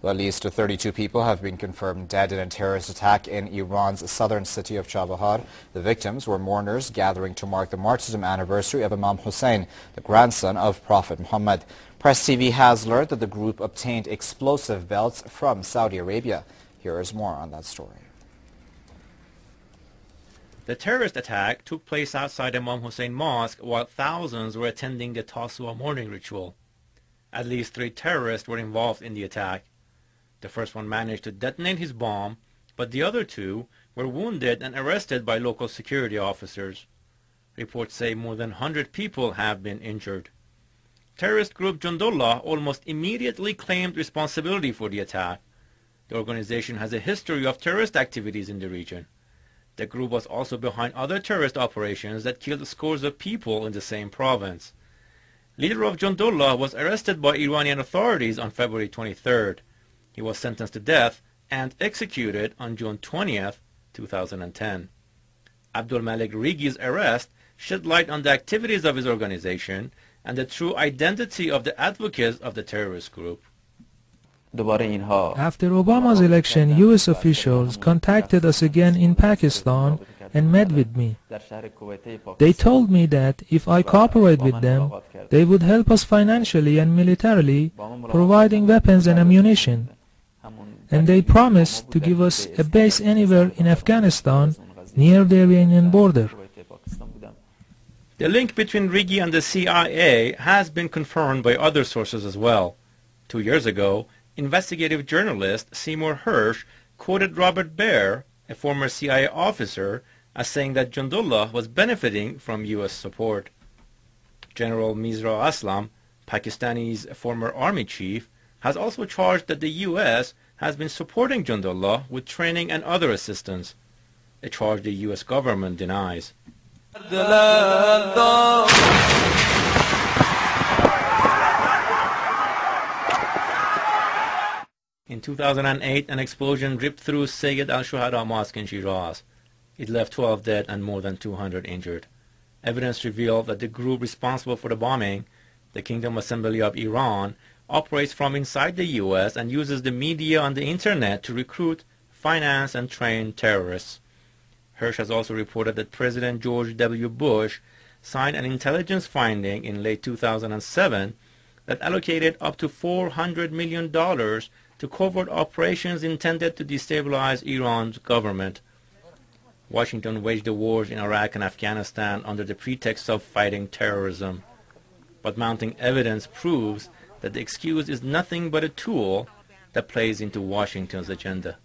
Well, at least 32 people have been confirmed dead in a terrorist attack in Iran's southern city of Chahbahar. The victims were mourners gathering to mark the martyrdom anniversary of Imam Hussein, the grandson of Prophet Muhammad. Press TV has learned that the group obtained explosive belts from Saudi Arabia. Here is more on that story. The terrorist attack took place outside Imam Hussein Mosque while thousands were attending the Tasu'a morning ritual. At least 3 terrorists were involved in the attack. The first one managed to detonate his bomb, but the other 2 were wounded and arrested by local security officers. Reports say more than 100 people have been injured. Terrorist group Jundullah almost immediately claimed responsibility for the attack. The organization has a history of terrorist activities in the region. The group was also behind other terrorist operations that killed scores of people in the same province. Leader of Jundullah was arrested by Iranian authorities on February 23rd. He was sentenced to death and executed on June 20th, 2010. Abdul Malik Rigi's arrest shed light on the activities of his organization and the true identity of the advocates of the terrorist group. After Obama's election, U.S. officials contacted us again in Pakistan and met with me. They told me that if I cooperate with them, they would help us financially and militarily, providing weapons and ammunition. And they promised to give us a base anywhere in Afghanistan near the Iranian border. The link between Rigi and the CIA has been confirmed by other sources as well. 2 years ago, investigative journalist Seymour Hersh quoted Robert Baer, a former CIA officer, as saying that Jundullah was benefiting from U.S. support. General Misra Aslam, Pakistani's former army chief, has also charged that the U.S. has been supporting Jundullah with training and other assistance, a charge the U.S. government denies. In 2008, an explosion ripped through Sayyid al-Shuhada Mosque in Shiraz. It left 12 dead and more than 200 injured. Evidence revealed that the group responsible for the bombing, the Kingdom Assembly of Iran, operates from inside the U.S. and uses the media and the internet to recruit, finance, and train terrorists. Hersh has also reported that President George W. Bush signed an intelligence finding in late 2007 that allocated up to $400 million to covert operations intended to destabilize Iran's government. Washington waged the wars in Iraq and Afghanistan under the pretext of fighting terrorism. But mounting evidence proves that the excuse is nothing but a tool that plays into Washington's agenda.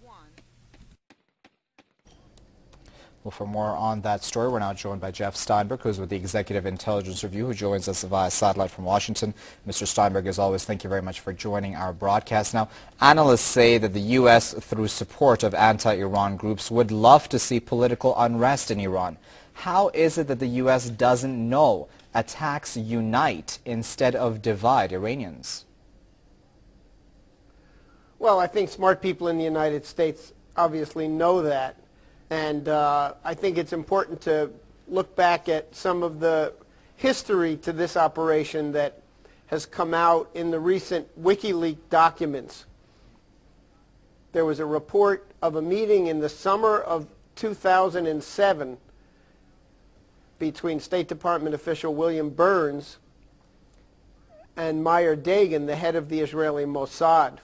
Well, for more on that story, we're now joined by Jeff Steinberg, who's with the Executive Intelligence Review, who joins us via satellite from Washington. Mr. Steinberg, as always, thank you very much for joining our broadcast. Now, analysts say that the U.S., through support of anti-Iran groups, would love to see political unrest in Iran. How is it that the U.S. doesn't know attacks unite instead of divide Iranians? Well, I think smart people in the United States obviously know that. And I think it's important to look back at some of the history to this operation that has come out in the recent WikiLeaks documents. There was a report of a meeting in the summer of 2007 between State Department official William Burns and Meir Dagan, the head of the Israeli Mossad.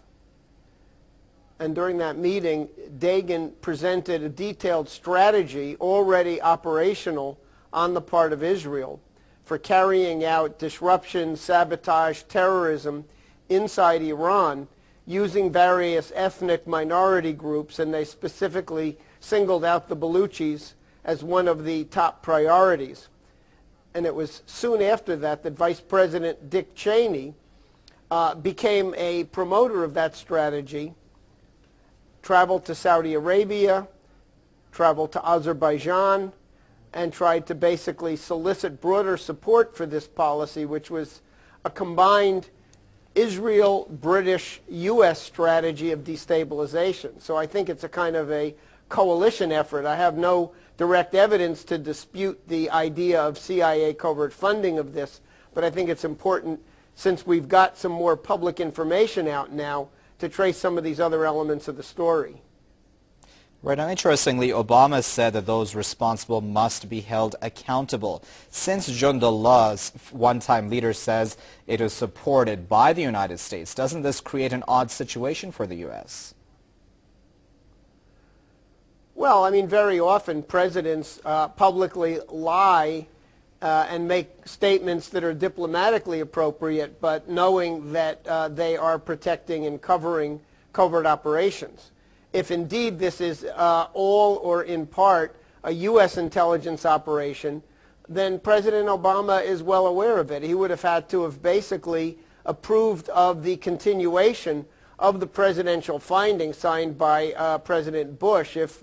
And during that meeting, Dagan presented a detailed strategy already operational on the part of Israel for carrying out disruption, sabotage, terrorism inside Iran using various ethnic minority groups, and they specifically singled out the Baluchis as one of the top priorities. And it was soon after that that Vice President Dick Cheney became a promoter of that strategy, traveled to Saudi Arabia, traveled to Azerbaijan, and tried to basically solicit broader support for this policy, which was a combined Israel, British, U.S. strategy of destabilization. So I think it's a kind of a coalition effort. I have no direct evidence to dispute the idea of CIA covert funding of this, but I think it's important, since we've got some more public information out now, to trace some of these other elements of the story. Right, and interestingly, Obama said that those responsible must be held accountable. Since Jundullah's one-time leader says it is supported by the United States, doesn't this create an odd situation for the U.S.? Well, I mean, very often presidents publicly lie and make statements that are diplomatically appropriate, but knowing that they are protecting and covering covert operations. If indeed this is all or in part a U.S. intelligence operation, then President Obama is well aware of it. He would have had to have basically approved of the continuation of the presidential findings signed by President Bush if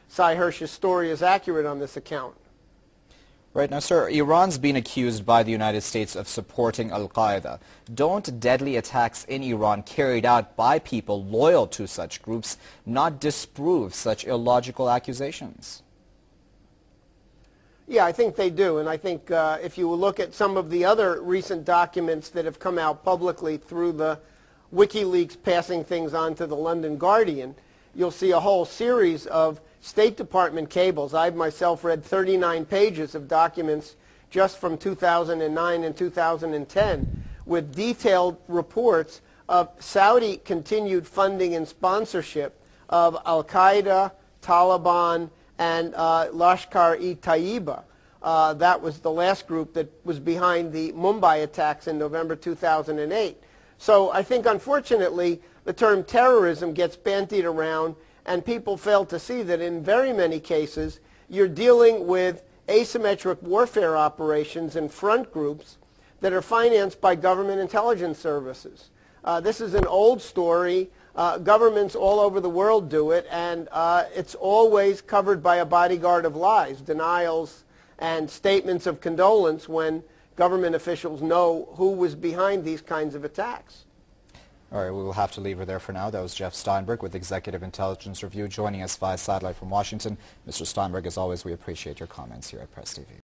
Sy Hersh's story is accurate on this account. Right. Now, sir, Iran's been accused by the United States of supporting al-Qaeda. Don't deadly attacks in Iran carried out by people loyal to such groups not disprove such illogical accusations? Yeah, I think they do. And I think if you look at some of the other recent documents that have come out publicly through the WikiLeaks passing things on to the London Guardian, you'll see a whole series of State Department cables. I've myself read 39 pages of documents just from 2009 and 2010 with detailed reports of Saudi continued funding and sponsorship of Al-Qaeda, Taliban, and Lashkar-e-Taiba. That was the last group that was behind the Mumbai attacks in November 2008. So I think, unfortunately, the term terrorism gets bandied around, and people fail to see that in very many cases you're dealing with asymmetric warfare operations and front groups that are financed by government intelligence services. This is an old story. Governments all over the world do it, and it's always covered by a bodyguard of lies, denials, and statements of condolence when government officials know who was behind these kinds of attacks. All right, we will have to leave her there for now. That was Jeff Steinberg with Executive Intelligence Review joining us via satellite from Washington. Mr. Steinberg, as always, we appreciate your comments here at Press TV.